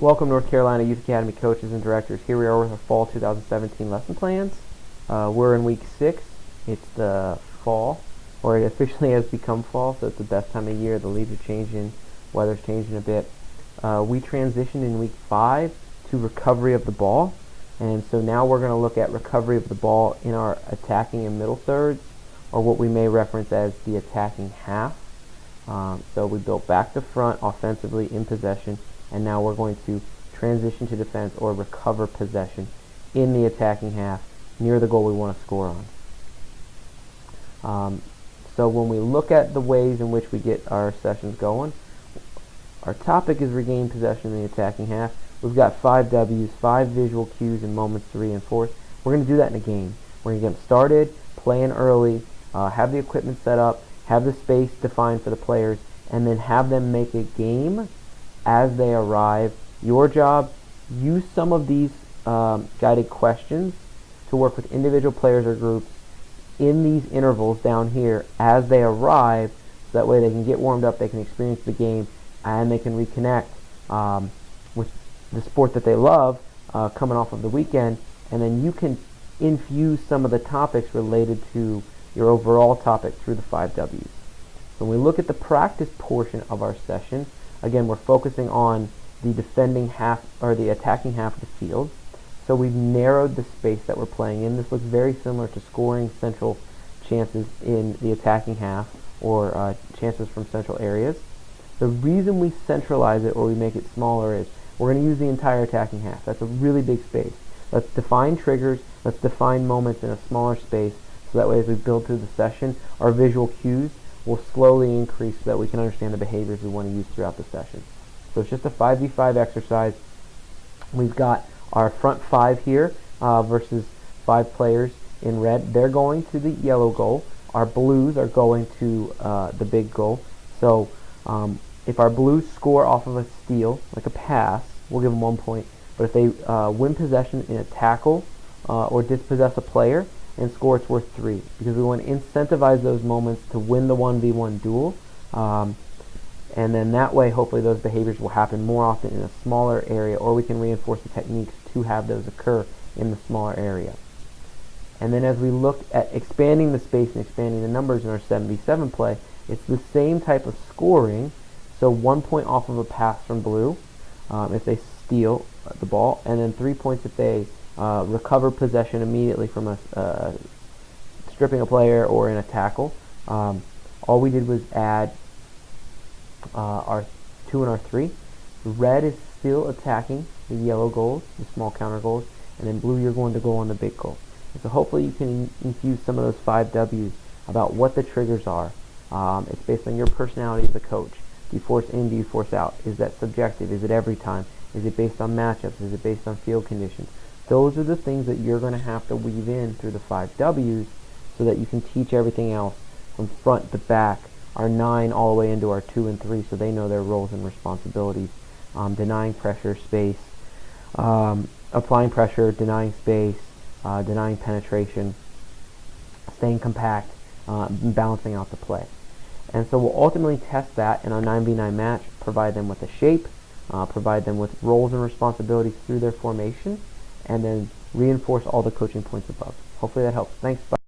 Welcome, North Carolina Youth Academy coaches and directors. Here we are with our fall 2017 lesson plans. We're in week 6. It's the fall, or it officially has become fall, so it's the best time of year. The leaves are changing, weather's changing a bit. We transitioned in week 5 to recovery of the ball, and so now we're going to look at recovery of the ball in our attacking and middle thirds, or what we may reference as the attacking half. So we built back to front offensively in possession, and now we're going to transition to defense or recover possession in the attacking half near the goal we want to score on. So when we look at the ways in which we get our sessions going, our topic is regain possession in the attacking half. We've got 5 W's, 5 visual cues and moments to reinforce. We're going to do that in a game. We're going to get them started, playing early, have the equipment set up, have the space defined for the players, and then have them make a game as they arrive. Your job, use some of these guided questions to work with individual players or groups in these intervals down here as they arrive, so that way they can get warmed up, they can experience the game, and they can reconnect with the sport that they love coming off of the weekend, and then you can infuse some of the topics related to your overall topic through the 5 W's. So when we look at the practice portion of our session, again, we're focusing on the defending half or the attacking half of the field. So we've narrowed the space that we're playing in. This looks very similar to scoring central chances in the attacking half, or chances from central areas. The reason we centralize it or we make it smaller is we're going to use the entire attacking half. That's a really big space. Let's define triggers. Let's define moments in a smaller space, so that way as we build through the session, our visual cues will slowly increase so that we can understand the behaviors we want to use throughout the session. So it's just a 5v5 exercise. We've got our front 5 here versus 5 players in red. They're going to the yellow goal. Our blues are going to the big goal. So if our blues score off of a steal, like a pass, we'll give them 1 point. But if they win possession in a tackle or dispossess a player and score, it's worth 3, because we want to incentivize those moments to win the 1v1 duel, and then that way hopefully those behaviors will happen more often in a smaller area, or we can reinforce the techniques to have those occur in the smaller area. And then as we look at expanding the space and expanding the numbers in our 7v7 play, it's the same type of scoring. So 1 point off of a pass from blue if they steal the ball, and then 3 points if they recover possession immediately from a stripping a player or in a tackle. All we did was add our 2 and our 3. Red is still attacking the yellow goals, the small counter goals, and then blue you're going to go on the big goal. And so hopefully you can infuse some of those 5 W's about what the triggers are. It's based on your personality as a coach. Do you force in? Do you force out? Is that subjective? Is it every time? Is it based on matchups? Is it based on field conditions? Those are the things that you're going to have to weave in through the 5 W's, so that you can teach everything else from front to back, our 9 all the way into our 2 and 3, so they know their roles and responsibilities. Denying pressure, space, applying pressure, denying space, denying penetration, staying compact, balancing out the play. And so we'll ultimately test that in our 9v9 match, provide them with a shape, provide them with roles and responsibilities through their formation, and then reinforce all the coaching points above. Hopefully that helps. Thanks. Bye.